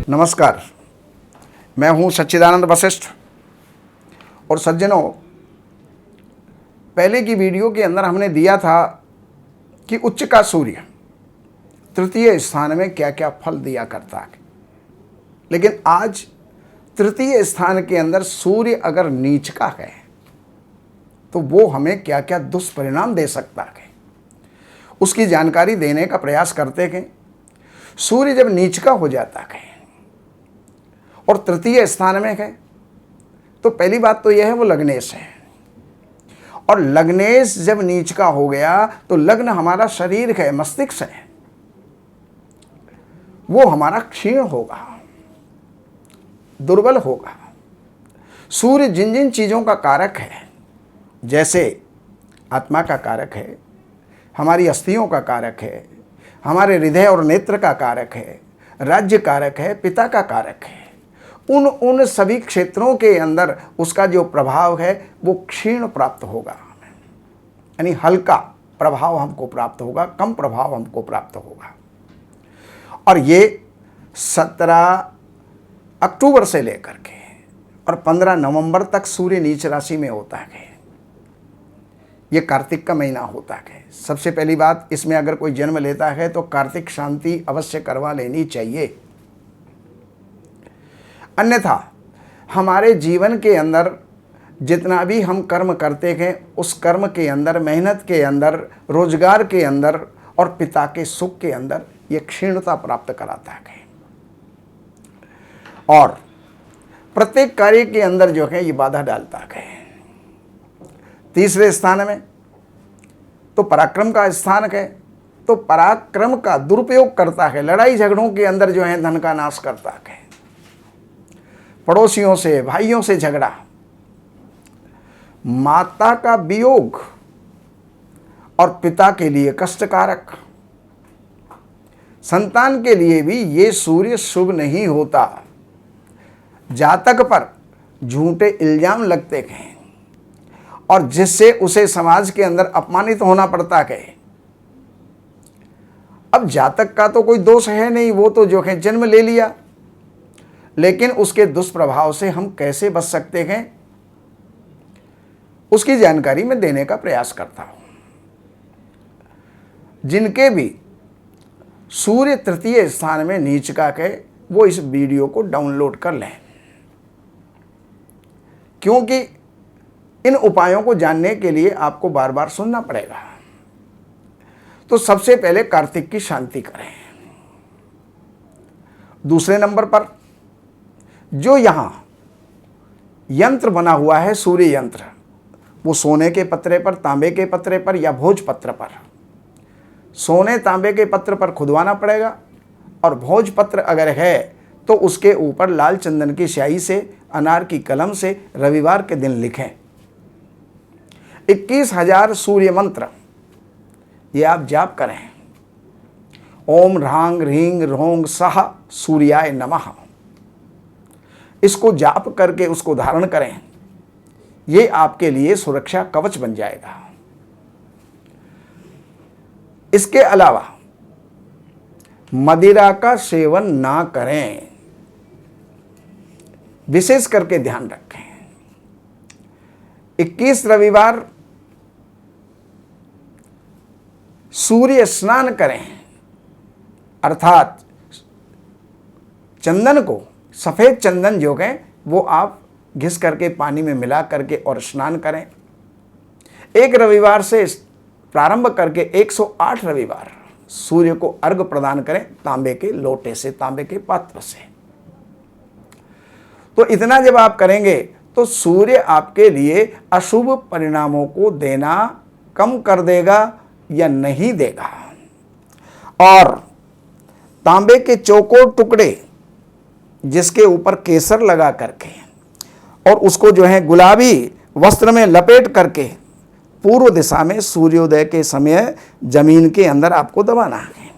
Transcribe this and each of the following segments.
नमस्कार, मैं हूं सच्चिदानंद वशिष्ठ। और सज्जनों, पहले की वीडियो के अंदर हमने दिया था कि उच्च का सूर्य तृतीय स्थान में क्या क्या फल दिया करता है। लेकिन आज तृतीय स्थान के अंदर सूर्य अगर नीच का है तो वो हमें क्या क्या दुष्परिणाम दे सकता है, उसकी जानकारी देने का प्रयास करते हैं। सूर्य जब नीच का हो जाता है और तृतीय स्थान में है तो पहली बात तो यह है वो लग्नेश है। और लग्नेश जब नीच का हो गया तो लग्न हमारा शरीर है, मस्तिष्क है, वो हमारा क्षीण होगा, दुर्बल होगा। सूर्य जिन जिन चीज़ों का कारक है, जैसे आत्मा का कारक है, हमारी अस्थियों का कारक है, हमारे हृदय और नेत्र का कारक है, राज्य कारक है, पिता का कारक है, उन सभी क्षेत्रों के अंदर उसका जो प्रभाव है वो क्षीण प्राप्त होगा, यानी हल्का प्रभाव हमको प्राप्त होगा, कम प्रभाव हमको प्राप्त होगा। और ये 17 अक्टूबर से लेकर के और 15 नवंबर तक सूर्य नीच राशि में होता है। ये कार्तिक का महीना होता है। सबसे पहली बात, इसमें अगर कोई जन्म लेता है तो कार्तिक शांति अवश्य करवा लेनी चाहिए। अन्यथा हमारे जीवन के अंदर जितना भी हम कर्म करते हैं उस कर्म के अंदर, मेहनत के अंदर, रोजगार के अंदर और पिता के सुख के अंदर ये क्षीणता प्राप्त कराता है। और प्रत्येक कार्य के अंदर जो है ये बाधा डालता है। तीसरे स्थान में तो पराक्रम का स्थान है, तो पराक्रम का दुरुपयोग करता है, लड़ाई झगड़ों के अंदर जो है धन का नाश करता है, पड़ोसियों से, भाइयों से झगड़ा, माता का वियोग और पिता के लिए कष्टकारक, संतान के लिए भी ये सूर्य शुभ नहीं होता। जातक पर झूठे इल्जाम लगते हैं और जिससे उसे समाज के अंदर अपमानित होना पड़ता है। अब जातक का तो कोई दोष है नहीं, वो तो जो है जन्म ले लिया, लेकिन उसके दुष्प्रभाव से हम कैसे बच सकते हैं उसकी जानकारी मैं देने का प्रयास करता हूं। जिनके भी सूर्य तृतीय स्थान में नीच का है वो इस वीडियो को डाउनलोड कर लें, क्योंकि इन उपायों को जानने के लिए आपको बार बार सुनना पड़ेगा। तो सबसे पहले कार्तिक की शांति करें। दूसरे नंबर पर जो यहां यंत्र बना हुआ है, सूर्य यंत्र, वो सोने के पत्रे पर, तांबे के पत्रे पर या भोज पत्र पर, सोने तांबे के पत्र पर खुदवाना पड़ेगा। और भोज पत्र अगर है तो उसके ऊपर लाल चंदन की स्याही से, अनार की कलम से रविवार के दिन लिखें 21,000 सूर्य मंत्र, ये आप जाप करें। ओम ह्रांग ह्रींग ह्रोंग सह सूर्याय नमः, इसको जाप करके उसको धारण करें। ये आपके लिए सुरक्षा कवच बन जाएगा। इसके अलावा मदिरा का सेवन ना करें, विशेष करके ध्यान रखें। 21 रविवार सूर्य स्नान करें, अर्थात चंदन को, सफेद चंदन जो है वो आप घिस करके पानी में मिला करके और स्नान करें। एक रविवार से प्रारंभ करके 108 रविवार सूर्य को अर्घ प्रदान करें, तांबे के लोटे से, तांबे के पात्र से। तो इतना जब आप करेंगे तो सूर्य आपके लिए अशुभ परिणामों को देना कम कर देगा या नहीं देगा। और तांबे के चौकोर टुकड़े जिसके ऊपर केसर लगा करके और उसको जो है गुलाबी वस्त्र में लपेट करके पूर्व दिशा में सूर्योदय के समय जमीन के अंदर आपको दबाना है।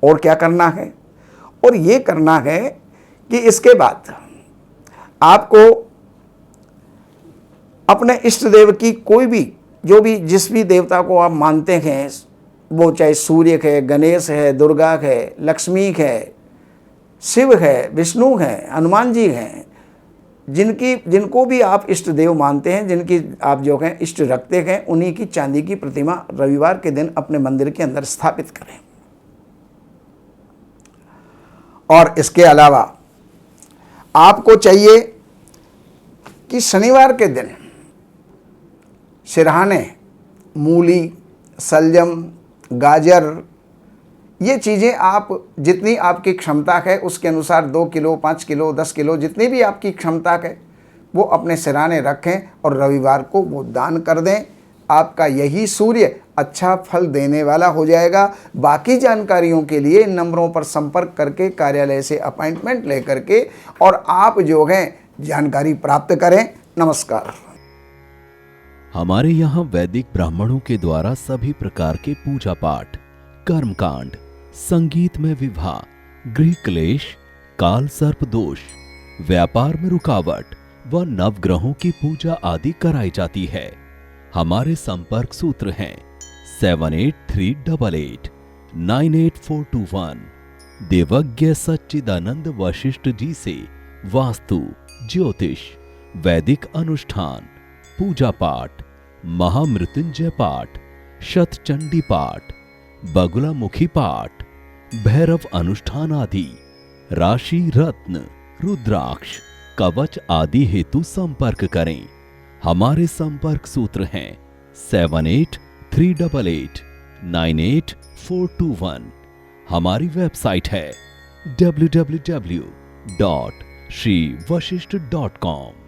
और क्या करना है? और ये करना है कि इसके बाद आपको अपने इष्ट देव की कोई भी, जो भी जिस भी देवता को आप मानते हैं, वो चाहे सूर्य है, गणेश है, दुर्गा है, लक्ष्मी है, शिव है, विष्णु है, हनुमान जी हैं, जिनको भी आप इष्ट देव मानते हैं, जिनकी आप जो हैं इष्ट रखते हैं, उन्हीं की चांदी की प्रतिमा रविवार के दिन अपने मंदिर के अंदर स्थापित करें। और इसके अलावा आपको चाहिए कि शनिवार के दिन सिरहाने, मूली, सलजम, गाजर, ये चीज़ें आप जितनी आपकी क्षमता है उसके अनुसार 2 किलो, 5 किलो, 10 किलो, जितनी भी आपकी क्षमता है वो अपने सिरहाने रखें और रविवार को वो दान कर दें। आपका यही सूर्य अच्छा फल देने वाला हो जाएगा। बाकी जानकारियों के लिए इन नंबरों पर संपर्क करके कार्यालय से अपॉइंटमेंट लेकर के और आप जो है जानकारी प्राप्त करें। नमस्कार। हमारे यहाँ वैदिक ब्राह्मणों के द्वारा सभी प्रकार के पूजा पाठ, कर्मकांड, संगीत में विवाह, गृह क्लेश, काल सर्प दोष, व्यापार में रुकावट व नवग्रहों की पूजा आदि कराई जाती है। हमारे संपर्क सूत्र हैं 7838898421। देवज्ञ सच्चिदानंद वशिष्ठ जी से वास्तु, ज्योतिष, वैदिक अनुष्ठान, पूजा पाठ, महामृत्युंजय पाठ, शतचंडी पाठ, बगुलामुखी पाठ, भैरव अनुष्ठान आदि, राशि रत्न, रुद्राक्ष, कवच आदि हेतु संपर्क करें। हमारे संपर्क सूत्र हैं 7838898421। हमारी वेबसाइट है www.shrivashishth.com।